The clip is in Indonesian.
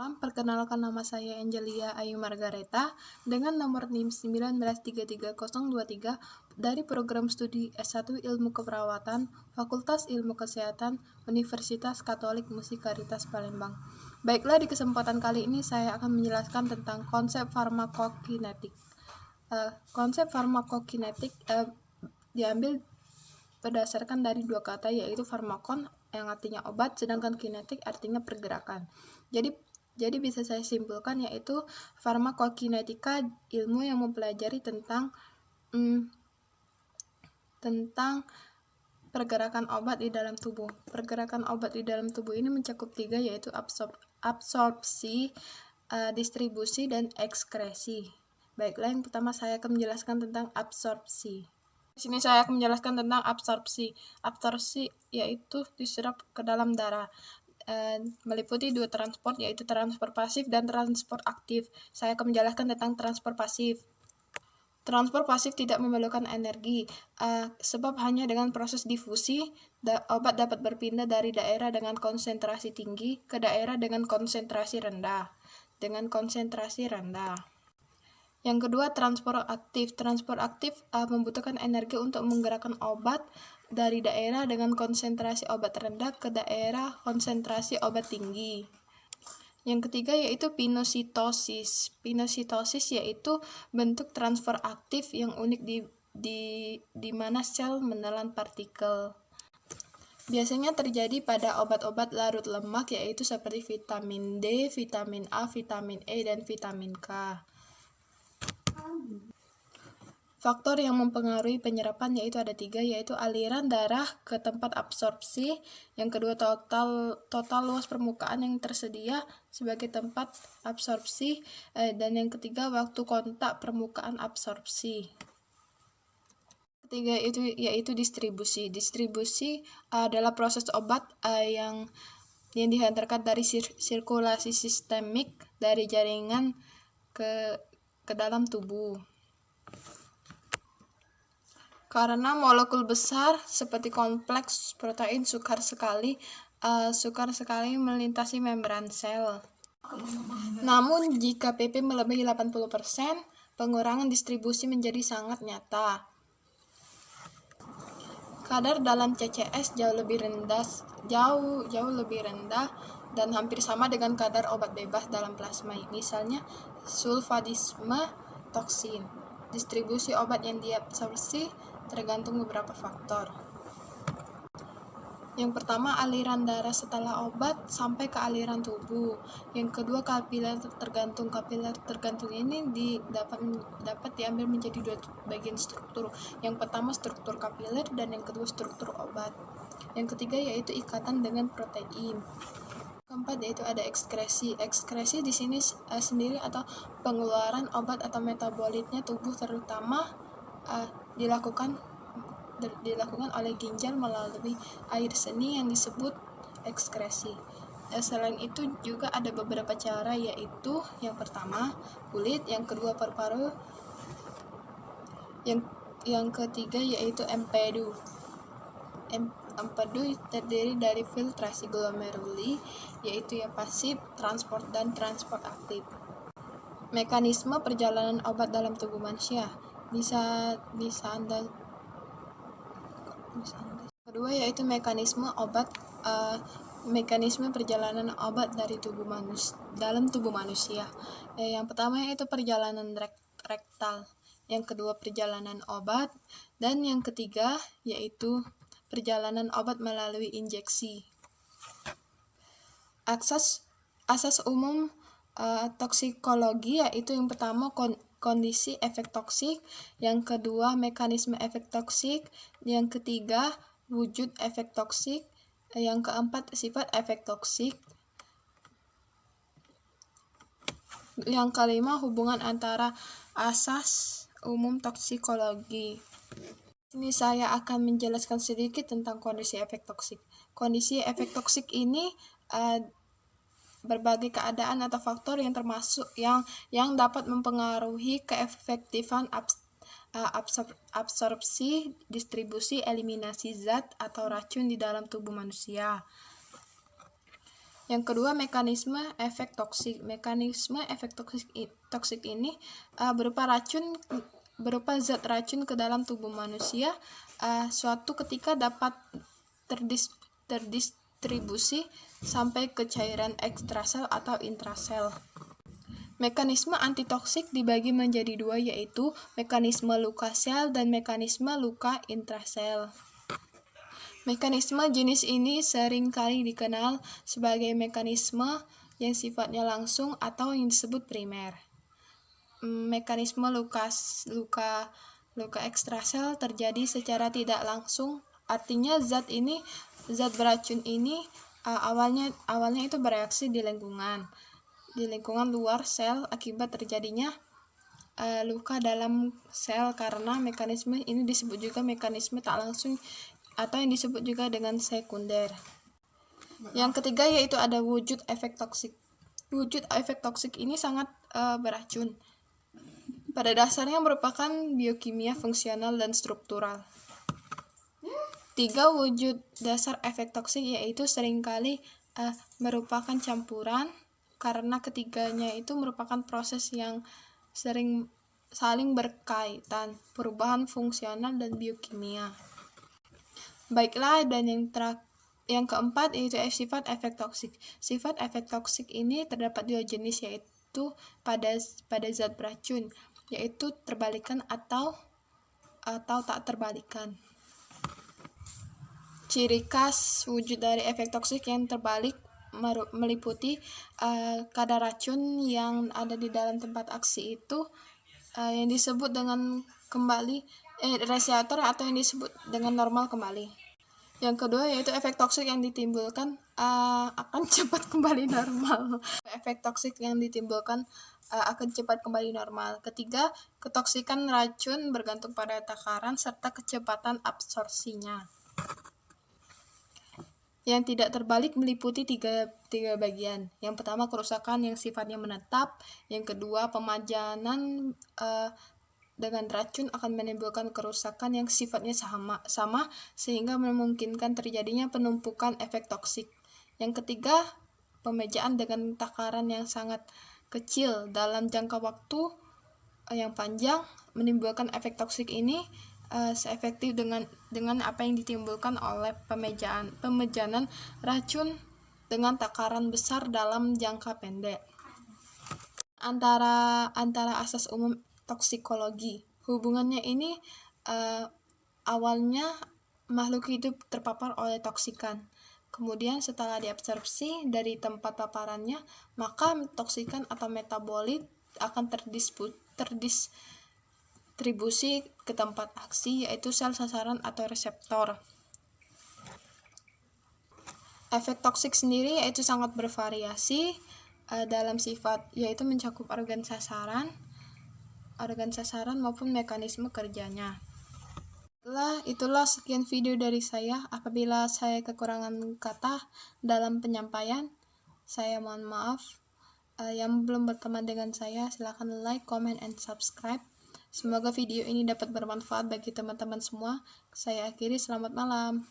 Salam, perkenalkan nama saya Angelia Ayu Margareta dengan nomor NIM 1933023 dari program studi S1 Ilmu Keperawatan, Fakultas Ilmu Kesehatan, Universitas Katolik Musikaritas Palembang. Baiklah, di kesempatan kali ini saya akan menjelaskan tentang konsep farmakokinetik. Konsep farmakokinetik diambil berdasarkan dari dua kata, yaitu farmakon yang artinya obat, sedangkan kinetik artinya pergerakan. Jadi bisa saya simpulkan yaitu farmakokinetika ilmu yang mempelajari tentang pergerakan obat di dalam tubuh. Pergerakan obat di dalam tubuh ini mencakup tiga, yaitu absorpsi, distribusi, dan ekskresi. Baiklah, yang pertama saya akan menjelaskan tentang absorpsi. Di sini saya akan menjelaskan tentang absorpsi. Absorpsi yaitu diserap ke dalam darah. Meliputi dua transport, yaitu transport pasif dan transport aktif. Saya akan menjelaskan tentang transport pasif. Transport pasif tidak memerlukan energi, sebab hanya dengan proses difusi, obat dapat berpindah dari daerah dengan konsentrasi tinggi ke daerah dengan konsentrasi rendah. Yang kedua, transport aktif. Transport aktif membutuhkan energi untuk menggerakkan obat dari daerah dengan konsentrasi obat rendah ke daerah konsentrasi obat tinggi. Yang ketiga yaitu pinositosis. Pinositosis yaitu bentuk transfer aktif yang unik di mana sel menelan partikel. Biasanya terjadi pada obat-obat larut lemak, yaitu seperti vitamin D, vitamin A, vitamin E, dan vitamin K. Faktor yang mempengaruhi penyerapan yaitu ada tiga, yaitu aliran darah ke tempat absorpsi, yang kedua total luas permukaan yang tersedia sebagai tempat absorpsi, dan yang ketiga waktu kontak permukaan absorpsi. Ketiga itu yaitu distribusi. Distribusi adalah proses obat yang dihantarkan dari sirkulasi sistemik dari jaringan ke dalam tubuh. Karena molekul besar seperti kompleks protein sukar sekali melintasi membran sel. Namun jika pp melebihi 80%, pengurangan distribusi menjadi sangat nyata. Kadar dalam CCS jauh lebih rendah dan hampir sama dengan kadar obat bebas dalam plasma, misalnya sulfadisme toksin. Distribusi obat yang diabsorpsi tergantung beberapa faktor. Yang pertama, aliran darah setelah obat sampai ke aliran tubuh. Yang kedua, kapiler tergantung. Kapiler tergantung ini dapat diambil menjadi dua bagian struktur. Yang pertama struktur kapiler dan yang kedua struktur obat. Yang ketiga yaitu ikatan dengan protein. Keempat yaitu ada ekskresi. Ekskresi di sini sendiri atau pengeluaran obat atau metabolitnya tubuh terutama dilakukan oleh ginjal melalui air seni yang disebut ekskresi. Selain itu juga ada beberapa cara, yaitu yang pertama kulit, yang kedua paru-paru, yang ketiga yaitu empedu. Empedu terdiri dari filtrasi glomeruli, yaitu yang pasif, transport, dan transport aktif. Mekanisme perjalanan obat dalam tubuh manusia kedua yaitu mekanisme perjalanan obat dari dalam tubuh manusia. Yang pertama yaitu perjalanan rektal, yang kedua perjalanan obat, dan yang ketiga yaitu perjalanan obat melalui injeksi. Asas umum toksikologi yaitu yang pertama kondisi efek toksik, yang kedua mekanisme efek toksik, yang ketiga wujud efek toksik, yang keempat sifat efek toksik, yang kelima hubungan antara asas umum toksikologi. Ini saya akan menjelaskan sedikit tentang kondisi efek toksik. Kondisi efek toksik ini berbagai keadaan atau faktor yang termasuk yang dapat mempengaruhi keefektifan absorpsi, distribusi, eliminasi zat atau racun di dalam tubuh manusia. Yang kedua, mekanisme efek toksik. Mekanisme efek toksik ini berupa zat racun ke dalam tubuh manusia suatu ketika dapat terdistribusi sampai ke cairan ekstrasel atau intrasel. Mekanisme antitoksik dibagi menjadi dua, yaitu mekanisme luka sel dan mekanisme luka intrasel. Mekanisme jenis ini sering kali dikenal sebagai mekanisme yang sifatnya langsung atau yang disebut primer. Mekanisme luka ekstrasel terjadi secara tidak langsung, artinya zat beracun ini awalnya itu bereaksi di lingkungan luar sel akibat terjadinya luka dalam sel, karena mekanisme ini disebut juga mekanisme tak langsung atau yang disebut juga dengan sekunder. Yang ketiga yaitu ada wujud efek toksik. Wujud efek toksik ini sangat beracun. Pada dasarnya merupakan biokimia fungsional dan struktural. 3 wujud dasar efek toksik yaitu seringkali merupakan campuran, karena ketiganya itu merupakan proses yang saling berkaitan, perubahan fungsional dan biokimia. Baiklah, dan yang keempat yaitu sifat efek toksik. Sifat efek toksik ini terdapat 2 jenis, yaitu pada zat beracun, yaitu terbalikan atau tak terbalikan. Ciri khas wujud dari efek toksik yang terbalik meliputi kadar racun yang ada di dalam tempat aksi itu yang disebut dengan reseptor atau yang disebut dengan normal kembali. Yang kedua yaitu efek toksik yang ditimbulkan akan cepat kembali normal. Efek toksik yang ditimbulkan akan cepat kembali normal. Ketiga, ketoksikan racun bergantung pada takaran serta kecepatan absorpsinya. Yang tidak terbalik meliputi tiga bagian. Yang pertama, kerusakan yang sifatnya menetap. Yang kedua, pemajanan dengan racun akan menimbulkan kerusakan yang sifatnya sama sehingga memungkinkan terjadinya penumpukan efek toksik. Yang ketiga, pemejaan dengan takaran yang sangat kecil dalam jangka waktu yang panjang menimbulkan efek toksik ini seefektif dengan apa yang ditimbulkan oleh pemejanan racun dengan takaran besar dalam jangka pendek. Antara asas umum toksikologi, hubungannya ini awalnya makhluk hidup terpapar oleh toksikan. Kemudian setelah diabsorpsi dari tempat paparannya, maka toksikan atau metabolit akan terdistribusi ke tempat aksi, yaitu sel sasaran atau reseptor. Efek toksik sendiri yaitu sangat bervariasi dalam sifat, yaitu mencakup organ sasaran maupun mekanisme kerjanya. Itulah sekian video dari saya. Apabila saya kekurangan kata dalam penyampaian, saya mohon maaf. Yang belum berteman dengan saya, silakan like, comment, and subscribe. Semoga video ini dapat bermanfaat bagi teman-teman semua. Saya akhiri, selamat malam.